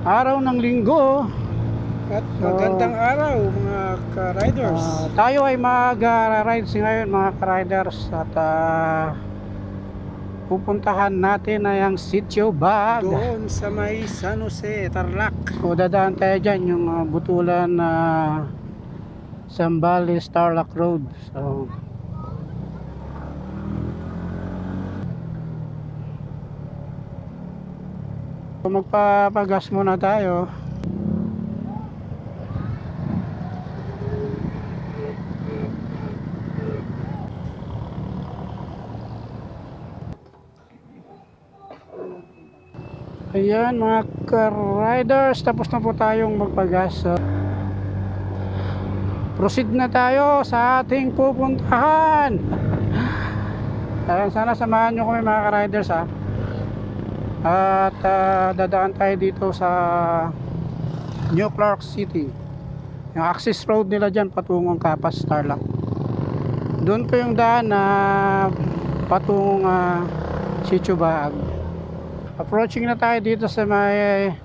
Araw ng linggo. At magandang araw mga ka-riders. Tayo ay mag-rides ngayon mga ka-riders. At pupuntahan natin ay ang Sitio Bag. Doon sa may San Jose, Tarlac. O dadaan tayo dyan yung butulan na Zambales Tarlac Road. So magpapagas muna tayo. Ayan mga ka-riders, tapos na po tayong magpagas. Proceed na tayo sa ating pupuntahan. Ayan, sana samahan nyo kami mga ka-riders ha. At dadaan tayo dito sa New Clark City. Yung access road nila dyan patungong Capas, Tarlac. Doon po yung daan na patungong Sitio Bag. Approaching na tayo dito sa may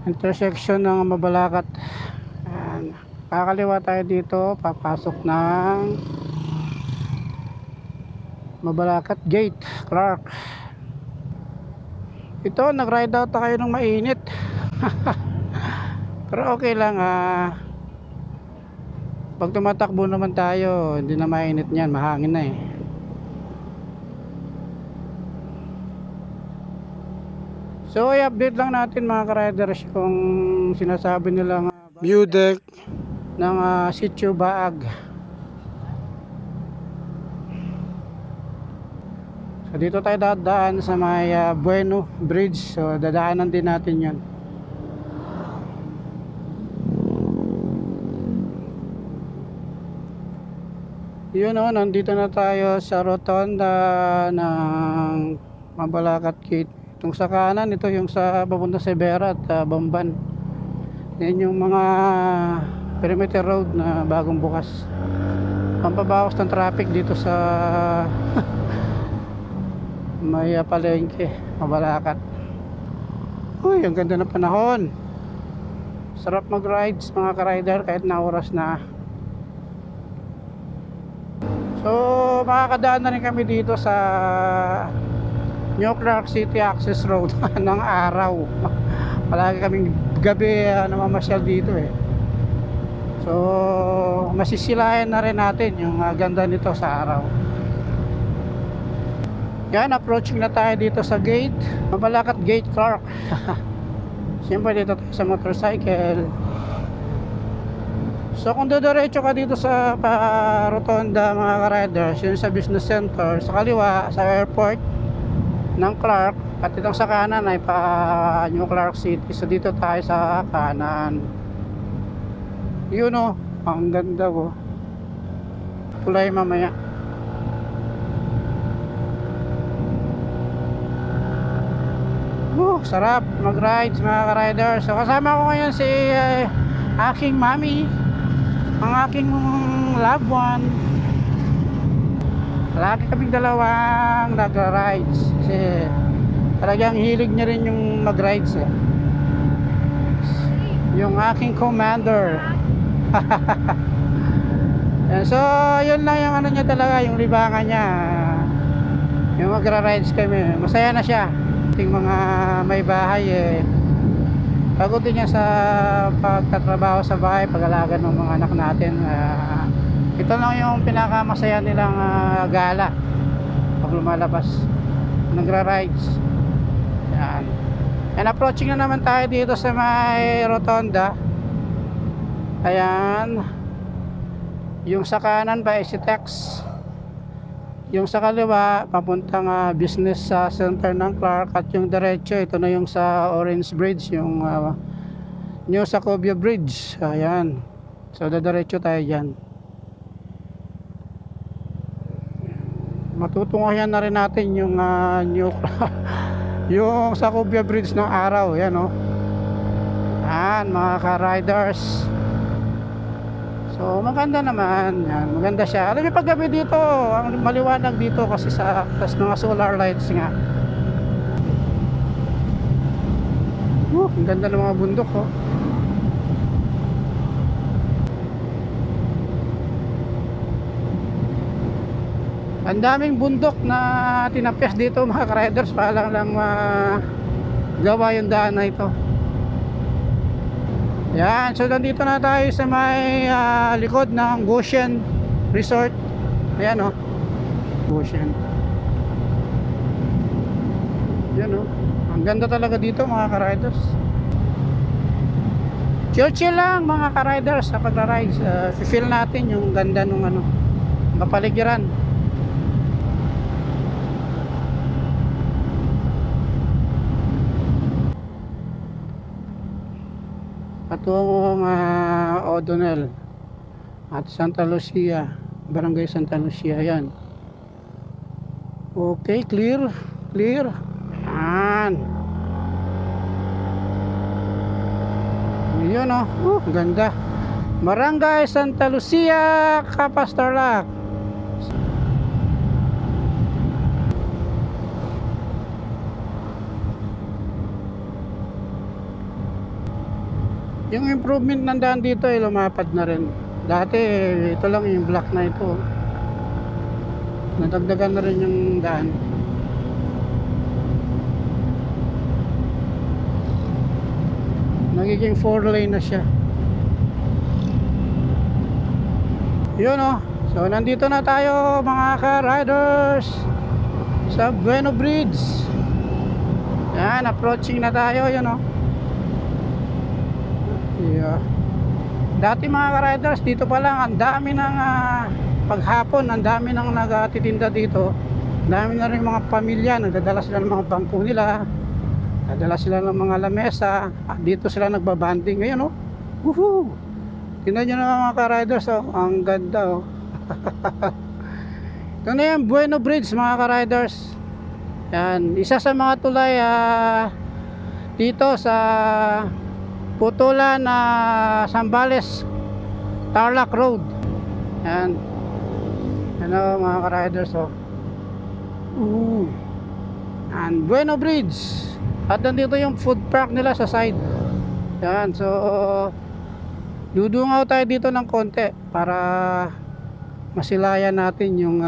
intersection ng Mabalacat. Ayan. Kakaliwa tayo dito, papasok ng Mabalacat Gate, Clark. Ito, nag-ride out tayo ng mainit. Pero okay lang pag tumatakbo naman tayo, hindi na mainit niyan, mahangin na eh. So i-update lang natin mga ka-riders kung sinasabi nilang view deck ng Sitio Bag. So dito tayo dadaan sa may Bueno Bridge. So dadaanan din natin yun. Yun o, nandito na tayo sa rotonda ng Mabalacat Gate. Itong sa kanan, ito yung sa papunta sa Vera at Bamban. Yan yung mga perimeter road na bagong bukas. Pampabawas ng traffic dito sa may palengke, Mabalacat. Uy, ang ganda ng panahon. Sarap mag-rides mga ka-rider kahit na oras na. So makakadaan na rin kami dito sa New Clark City Access Road ng araw. Palagi kaming gabi namamasyal dito eh. So masisilayan na rin natin yung ganda nito sa araw. Yan, approaching na tayo dito sa gate, Mabalacat Gate, Clark. Siyempre dito tayo sa motorcycle. So kung diretso ka dito sa rotonda mga ka-riders, yun sa business center, sa kaliwa sa airport ng Clark, at itong sa kanan ay pa New Clark City. So dito tayo sa kanan. Yun o, ang ganda ko. Tulay mamaya. Sarap mag-rides mga ka-riders. So kasama ko ngayon si aking mami, ang aking loved one. Lagi kaming dalawang nag-rides kasi talagang hilig niya rin yung mag-rides eh. Yung aking commander. So yun lang yung ano niya talaga, yung libangan niya. Yung magra-rides kami, masaya na siya. Ting mga may bahay eh, pagod din niya sa pagtatrabaho sa bahay, pag-alaga ng mga anak natin. Ito lang yung pinakamasaya nilang gala pag lumalabas, nagra-rides. Yan. And approaching na naman tayo dito sa may rotonda. Ayan. Yung sa kanan pa si Tex. Yung sa kaliwa papuntang business center ng Clark, at yung diretso ito na yung sa Orange Bridge, yung New Sacobia Bridge. Ayan. So diretso tayo diyan. Matutunghayan na rin natin yung new yung Sacobia Bridge ng araw. Yan o. Ayan mga ka-riders. So maganda naman yan, maganda siya. Alam niyo pag gabi dito, ang maliwanag dito kasi sa mga solar lights nga. Ang ganda ng mga bundok, oh. Ang daming bundok na tinapyas dito mga ka-riders para lang gawa yung daan na ito. Yan, so nandito na tayo sa may likod ng Goshen Resort. Ayan, oh. Goshen. Yan, oh. Ang ganda talaga dito mga ka-riders. Chill lang mga ka-riders sa pag-ride. Feel natin yung ganda ng kapaligiran. Patungong O'Donnell at Santa Lucia, Barangay Santa Lucia. Yan. Okay, clear. Yan. Yun, oh. Ganda. Barangay Santa Lucia, Capas, Tarlac. Yung improvement ng daan dito ay lumapad na rin. Dati ito lang yung block na ito. Nadagdagan na rin yung daan. Nagiging 4 lane na siya. Yun, oh. So nandito na tayo mga ka-riders sa Bueno Bridge. Yan, approaching na tayo. Yun, oh. Yeah. Dati mga ka-riders, dito pa lang ang dami ng paghapon, ang dami ng nagtitinda dito. Dami na rin mga pamilya, nagdadala sila ng mga bangko nila, nagdadala sila ng mga lamesa, at dito sila nagbabanding. Ngayon, oh, woohoo! Tingnan nyo na mga ka-riders, oh, ang ganda, oh. Ito na yung Bueno Bridge mga ka-riders. Yan, isa sa mga tulay dito sa putulan na Zambales Tarlac Road. Yan. Ano mga ka-riders, oh. And Bueno Bridge. At nandito yung food park nila sa side. Yan. So dudungaw tayo dito ng konti para masilayan natin yung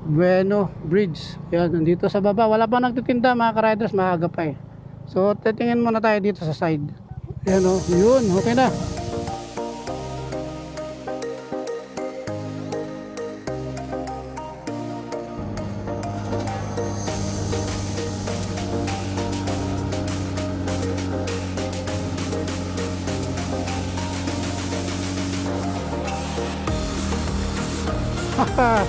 Bueno Bridge. Yan. Nandito sa baba. Wala pa nagtitinda mga ka-riders. Maaga pa eh. So titingin muna tayo dito sa side. Ayan, oh, yun, okay na. Haha.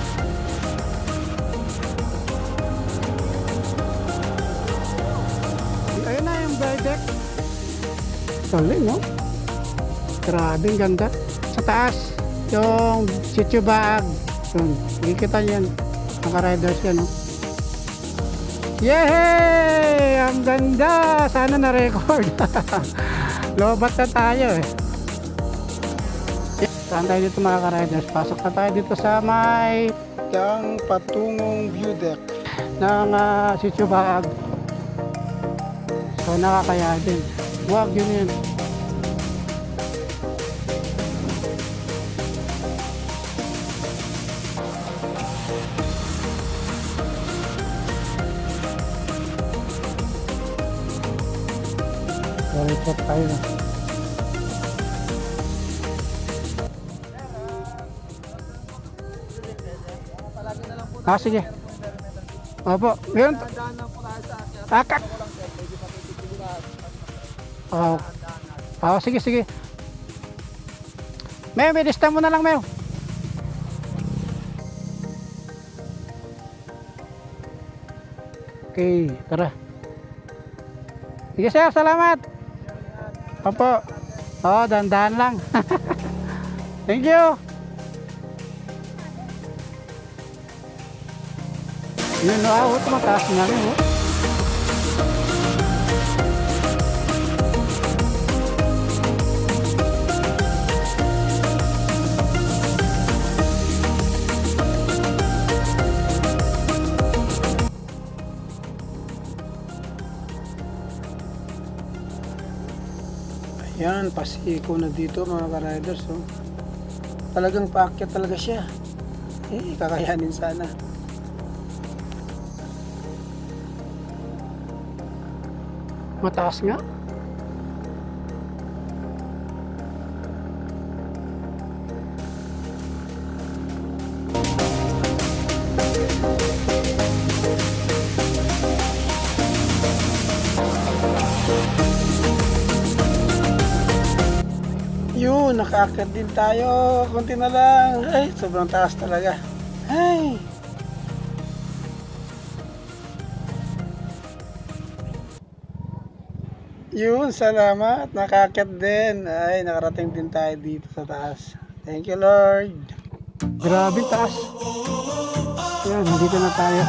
Ayun na yung bird deck. Solid, no? Grabe, ang ganda. Sa taas, yung sitio bag. Yun, nakikita nyo yan. Naka-riders yan, no? Yehey! Ang ganda! Sana na-record. Lobat na tayo, eh. Saan tayo dito mga ka-riders? Pasok na tayo dito sa may Yang patungong view deck. ng sitio bag. So nakakaya din. Wag yun yun. Report tayo na. Sige. Opo. Meron. Akak. Oh. Oh, sige. Meo, bilista mo na lang, Meo. Okay, tara. Sige, sir, salamat. Opo. Oh, dandan lang. Thank you. Yun, no, tumataas nga rin, oh. Yan, pasiko na dito mga ka-riders. Oh. Talagang paakyat talaga siya. Kakayanin sana. Mataas nga. Yun, nakaakyat din tayo. Kunti na lang. Ay, sobrang taas talaga. Ay. Yun, salamat. Nakaakyat din. Ay, nakarating din tayo dito sa taas. Thank you, Lord. Grabe taas. Yan, dito na tayo.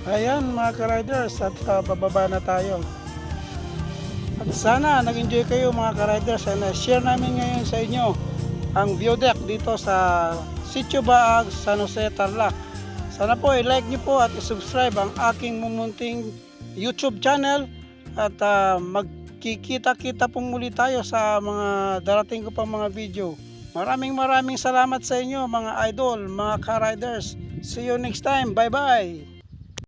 Ayan mga ka-riders, at bababa na tayo. At sana nag-enjoy kayo mga ka-riders, and share namin ngayon sa inyo ang view deck dito sa Sitio Baag, San Jose, Tarlac. Sana po i-like nyo po at i-subscribe ang aking mumunting YouTube channel, at magkikita-kita pong muli tayo sa mga darating ko pang mga video. Maraming salamat sa inyo mga idol, mga ka-riders. See you next time. Bye bye.